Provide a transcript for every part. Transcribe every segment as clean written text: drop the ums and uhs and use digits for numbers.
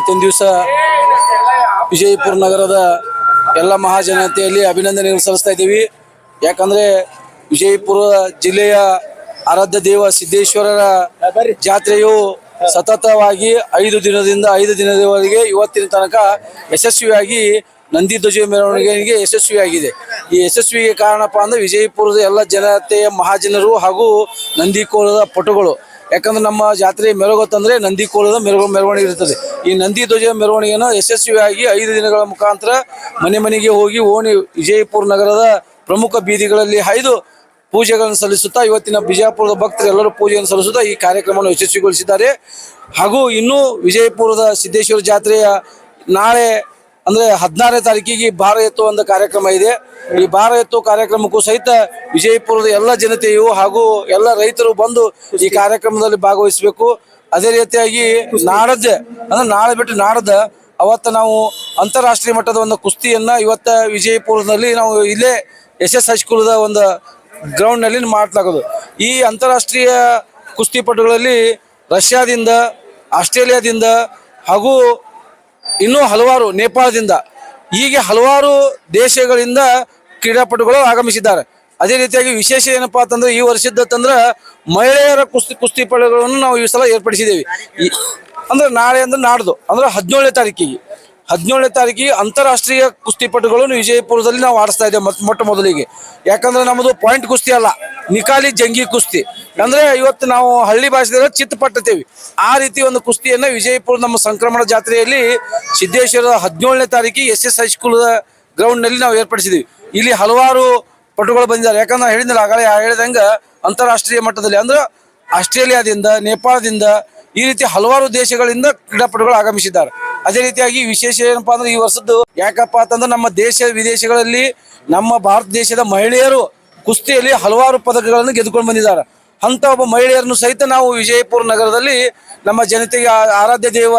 ಇವತ್ತಿನ ದಿವಸ ವಿಜಯಪುರ ನಗರದ ಎಲ್ಲ ಮಹಾಜನತೆಯಲ್ಲಿ ಅಭಿನಂದನೆಗಳು ಸಲ್ಲಿಸ್ತಾ ಇದ್ದೀವಿ. ಯಾಕಂದರೆ ವಿಜಯಪುರ ಜಿಲ್ಲೆಯ ಆರಾಧ್ಯ ದೇವ ಸಿದ್ದೇಶ್ವರರ ಜಾತ್ರೆಯು ಸತತವಾಗಿ 5 ದಿನದವರೆಗೆ ಇವತ್ತಿನ ತನಕ ಯಶಸ್ವಿಯಾಗಿ ನಂದಿ ಧ್ವಜ ಮೆರವಣಿಗೆಗೆ ಯಶಸ್ವಿಯಾಗಿದೆ. ಈ ಯಶಸ್ವಿಗೆ ಕಾರಣಪ್ಪ ಅಂದರೆ ವಿಜಯಪುರದ ಎಲ್ಲ ಜನತೆಯ ಮಹಾಜನರು ಹಾಗೂ ನಂದಿಕೋಲದ ಪಟುಗಳು. ಯಾಕಂದ್ರೆ ನಮ್ಮ ಜಾತ್ರೆ ಮೆರಗುತ್ತಂದ್ರೆ ನಂದಿಕೋಲದ ಮೆರವಣಿಗೆ ಇರ್ತದೆ. ಈ ನಂದಿ ಧ್ವಜ ಮೆರವಣಿಗೆಯನ್ನು ಯಶಸ್ವಿಯಾಗಿ 5 ದಿನಗಳ ಮುಖಾಂತರ ಮನೆಗೆ ಹೋಗಿ ಓಣಿ ವಿಜಯಪುರ ನಗರದ ಪ್ರಮುಖ ಬೀದಿಗಳಲ್ಲಿ ಹಾಯ್ದು ಪೂಜೆಗಳನ್ನು ಸಲ್ಲಿಸುತ್ತಾ ಇವತ್ತಿನ ಬಿಜಾಪುರದ ಭಕ್ತರು ಎಲ್ಲರೂ ಪೂಜೆಯನ್ನು ಸಲ್ಲಿಸುತ್ತಾ ಈ ಕಾರ್ಯಕ್ರಮವನ್ನು ಯಶಸ್ವಿಗೊಳಿಸಿದ್ದಾರೆ. ಹಾಗೂ ಇನ್ನೂ ವಿಜಯಪುರದ ಸಿದ್ದೇಶ್ವರ ಜಾತ್ರೆಯ ನಾಳೆ ಅಂದರೆ 16ನೇ ತಾರೀಕಿಗೆ ಭಾರ ಎತ್ತುವಂಥ ಕಾರ್ಯಕ್ರಮ ಇದೆ. ಈ ಭಾರ ಎತ್ತುವ ಕಾರ್ಯಕ್ರಮಕ್ಕೂ ಸಹಿತ ವಿಜಯಪುರದ ಎಲ್ಲ ಜನತೆಯು ಹಾಗೂ ಎಲ್ಲ ರೈತರು ಬಂದು ಈ ಕಾರ್ಯಕ್ರಮದಲ್ಲಿ ಭಾಗವಹಿಸಬೇಕು. ಅದೇ ರೀತಿಯಾಗಿ ನಾಡದ್ದೆ ಅಂದ್ರೆ ನಾಳೆ ಬಿಟ್ಟು ನಾಡದ ಅವತ್ತು ನಾವು ಅಂತಾರಾಷ್ಟ್ರೀಯ ಮಟ್ಟದ ಒಂದು ಕುಸ್ತಿಯನ್ನು ಇವತ್ತು ವಿಜಯಪುರದಲ್ಲಿ ನಾವು ಇಲ್ಲೇ SS ಹೈಸ್ಕೂಲದ ಒಂದು ಗ್ರೌಂಡ್ನಲ್ಲಿ ಮಾಡಲಾಗೋದು. ಈ ಅಂತಾರಾಷ್ಟ್ರೀಯ ಕುಸ್ತಿಪಟುಗಳಲ್ಲಿ ರಷ್ಯಾದಿಂದ, ಆಸ್ಟ್ರೇಲಿಯಾದಿಂದ ಹಾಗೂ ಇನ್ನೂ ಹಲವಾರು നേಪಾಳದಿಂದ ಹೀಗೆ ಹಲವಾರು ದೇಶಗಳಿಂದ ಕ್ರೀಡಾಪಟುಗಳು ಆಗಮಿಸಿದ್ದಾರೆ. ಅದೇ ರೀತಿಯಾಗಿ ವಿಶೇಷ ಏನಪ್ಪಾ ಅಂತಂದ್ರೆ ಈ ವರ್ಷದಂದ್ರೆ ಮಹಿಳೆಯರ ಕುಸ್ತಿಪಟುಗಳನ್ನು ನಾವು ಈ ಸಲ ಏರ್ಪಡಿಸಿದ್ದೇವೆ. ಅಂದ್ರೆ ನಾಳೆ ಅಂದ್ರೆ ನಾಡ್ದು ಅಂದ್ರೆ 17ನೇ ತಾರೀಕಿಗೆ ಅಂತಾರಾಷ್ಟ್ರೀಯ ಕುಸ್ತಿಪಟುಗಳು ವಿಜಯಪುರದಲ್ಲಿ ನಾವು ಆಡಿಸ್ತಾ ಇದ್ದೇವೆ ಮೊಟ್ಟ ಮೊದಲಿಗೆ. ಯಾಕಂದ್ರೆ ನಮ್ಮದು ಪಾಯಿಂಟ್ ಕುಸ್ತಿ ಅಲ್ಲ, ನಿಕಾಲಿ ಜಂಗಿ ಕುಸ್ತಿ. ಅಂದ್ರೆ ಇವತ್ತು ನಾವು ಹಳ್ಳಿ ಭಾಷೆದಲ್ಲಿ ಚಿತ್ತಪಟ್ಟತೇವೆ. ಆ ರೀತಿ ಒಂದು ಕುಸ್ತಿಯನ್ನ ವಿಜಯಪುರ ನಮ್ಮ ಸಂಕ್ರಮಣ ಜಾತ್ರೆಯಲ್ಲಿ ಸಿದ್ದೇಶ್ವರದ 17ನೇ ತಾರೀಕಿಗೆ SS ಹೈಸ್ಕೂಲ್ ಗ್ರೌಂಡ್ ನಲ್ಲಿ ನಾವು ಏರ್ಪಡಿಸಿದ್ವಿ. ಇಲ್ಲಿ ಹಲವಾರು ಪಟುಗಳು ಬಂದಿದ್ದಾರೆ. ಯಾಕಂದ್ರೆ ಹೇಳಿದ್ರೆ ಆಗಲೇ ಹೇಳಿದಂಗ ಅಂತಾರಾಷ್ಟ್ರೀಯ ಮಟ್ಟದಲ್ಲಿ ಅಂದ್ರೆ ಆಸ್ಟ್ರೇಲಿಯಾದಿಂದ, ನೇಪಾಳದಿಂದ ಈ ರೀತಿ ಹಲವಾರು ದೇಶಗಳಿಂದ ಕ್ರೀಡಾಪಟುಗಳು ಆಗಮಿಸಿದ್ದಾರೆ. ಅದೇ ರೀತಿಯಾಗಿ ವಿಶೇಷ ಏನಪ್ಪಾ ಅಂದ್ರೆ ಈ ವರ್ಷದ್ದು ಯಾಕಪ್ಪ ಅಂತಂದ್ರೆ ನಮ್ಮ ದೇಶ ವಿದೇಶಗಳಲ್ಲಿ ನಮ್ಮ ಭಾರತ ದೇಶದ ಮಹಿಳೆಯರು ಕುಸ್ತಿಯಲ್ಲಿ ಹಲವಾರು ಪದಕಗಳನ್ನು ಗೆದ್ದುಕೊಂಡು ಬಂದಿದ್ದಾರೆ. ಅಂತ ಒಬ್ಬ ಮಹಿಳೆಯರನ್ನು ಸಹಿತ ನಾವು ವಿಜಯಪುರ ನಗರದಲ್ಲಿ ನಮ್ಮ ಜನತೆಗೆ ಆರಾಧ್ಯ ದೇವ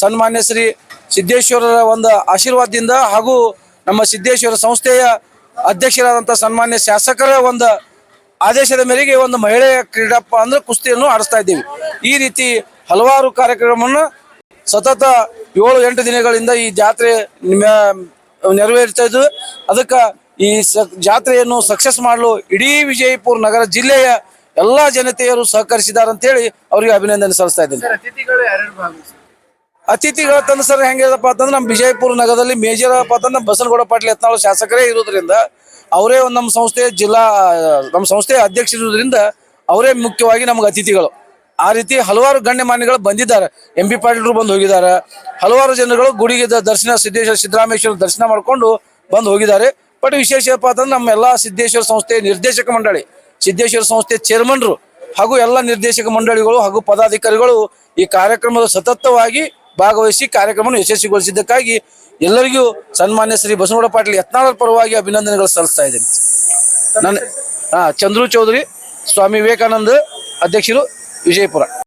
ಸನ್ಮಾನ್ಯ ಶ್ರೀ ಸಿದ್ದೇಶ್ವರರ ಒಂದು ಆಶೀರ್ವಾದದಿಂದ ಹಾಗೂ ನಮ್ಮ ಸಿದ್ದೇಶ್ವರ ಸಂಸ್ಥೆಯ ಅಧ್ಯಕ್ಷರಾದಂಥ ಸನ್ಮಾನ್ಯ ಶಾಸಕರ ಒಂದು ಆದೇಶದ ಮೇರೆಗೆ ಒಂದು ಮಹಿಳೆಯ ಕ್ರೀಡಾಪ ಅಂದ್ರೆ ಕುಸ್ತಿಯನ್ನು ಆಡಿಸ್ತಾ ಇದ್ದೀವಿ. ಈ ರೀತಿ ಹಲವಾರು ಕಾರ್ಯಕ್ರಮವನ್ನು ಸತತ 7-8 ದಿನಗಳಿಂದ ಈ ಜಾತ್ರೆ ನೆರವೇರ್ತಾ ಇದ್ದು ಅದಕ್ಕೆ ಈ ಜಾತ್ರೆಯನ್ನು ಸಕ್ಸಸ್ ಮಾಡಲು ಇಡೀ ವಿಜಯಪುರ ನಗರ ಜಿಲ್ಲೆಯ ಎಲ್ಲ ಜನತೆಯರು ಸಹಕರಿಸಿದ್ದಾರೆ ಅಂತೇಳಿ ಅವರಿಗೆ ಅಭಿನಂದನೆ ಸಲ್ಲಿಸ್ತಾ ಇದ್ದೀನಿ. ಅತಿಥಿಗಳ ತಂದು ಸರ್ ಹೆಂಗಿದಪ್ಪ ಅಂತಂದ್ರೆ ನಮ್ಮ ವಿಜಯಪುರ ನಗರದಲ್ಲಿ ಮೇಜರ್ ಅಂತಂದ್ರೆ ಬಸನಗೌಡ ಪಾಟೀಲ್ ಯತ್ನಾಳ್ ಶಾಸಕರೇ ಇರೋದ್ರಿಂದ ಅವರೇ ಒಂದು ನಮ್ಮ ಸಂಸ್ಥೆಯ ಅಧ್ಯಕ್ಷರಿರೋದ್ರಿಂದ ಅವರೇ ಮುಖ್ಯವಾಗಿ ನಮ್ಗೆ ಅತಿಥಿಗಳು. ಆ ರೀತಿ ಹಲವಾರು ಗಣ್ಯಮಾನ್ಯಗಳು ಬಂದಿದ್ದಾರೆ. MP ಪಾಟೀಲ್ರು ಬಂದು ಹೋಗಿದ್ದಾರೆ. ಹಲವಾರು ಜನಗಳು ಗುಡಿಗೆ ಸಿದ್ದರಾಮೇಶ್ವರ ದರ್ಶನ ಮಾಡಿಕೊಂಡು ಬಂದು ಹೋಗಿದ್ದಾರೆ. ಬಟ್ ವಿಶೇಷಪ್ಪ ಅಂತಂದ್ರೆ ನಮ್ಮ ಎಲ್ಲ ಸಿದ್ದೇಶ್ವರ ಸಂಸ್ಥೆಯ ನಿರ್ದೇಶಕ ಮಂಡಳಿ, ಸಿದ್ದೇಶ್ವರ ಸಂಸ್ಥೆ ಚೇರ್ಮನ್ರು ಹಾಗೂ ಎಲ್ಲ ನಿರ್ದೇಶಕ ಮಂಡಳಿಗಳು ಹಾಗೂ ಪದಾಧಿಕಾರಿಗಳು ಈ ಕಾರ್ಯಕ್ರಮದ ಸತತವಾಗಿ ಭಾಗವಹಿಸಿ ಕಾರ್ಯಕ್ರಮವನ್ನು ಯಶಸ್ವಿಗೊಳಿಸಿದ್ದಕ್ಕಾಗಿ ಎಲ್ಲರಿಗೂ ಸನ್ಮಾನ್ಯ ಶ್ರೀ ಬಸನಗೌಡ ಪಾಟೀಲ್ ಯತ್ನಾಳ್ ಪರವಾಗಿ ಅಭಿನಂದನೆಗಳು ಸಲ್ಲಿಸ್ತಾ ಇದ್ದೀನಿ. ನಾನು ಚಂದ್ರು ಚೌಧರಿ, ಸ್ವಾಮಿ ವಿವೇಕಾನಂದ ಅಧ್ಯಕ್ಷರು, ವಿಜಯಪುರ.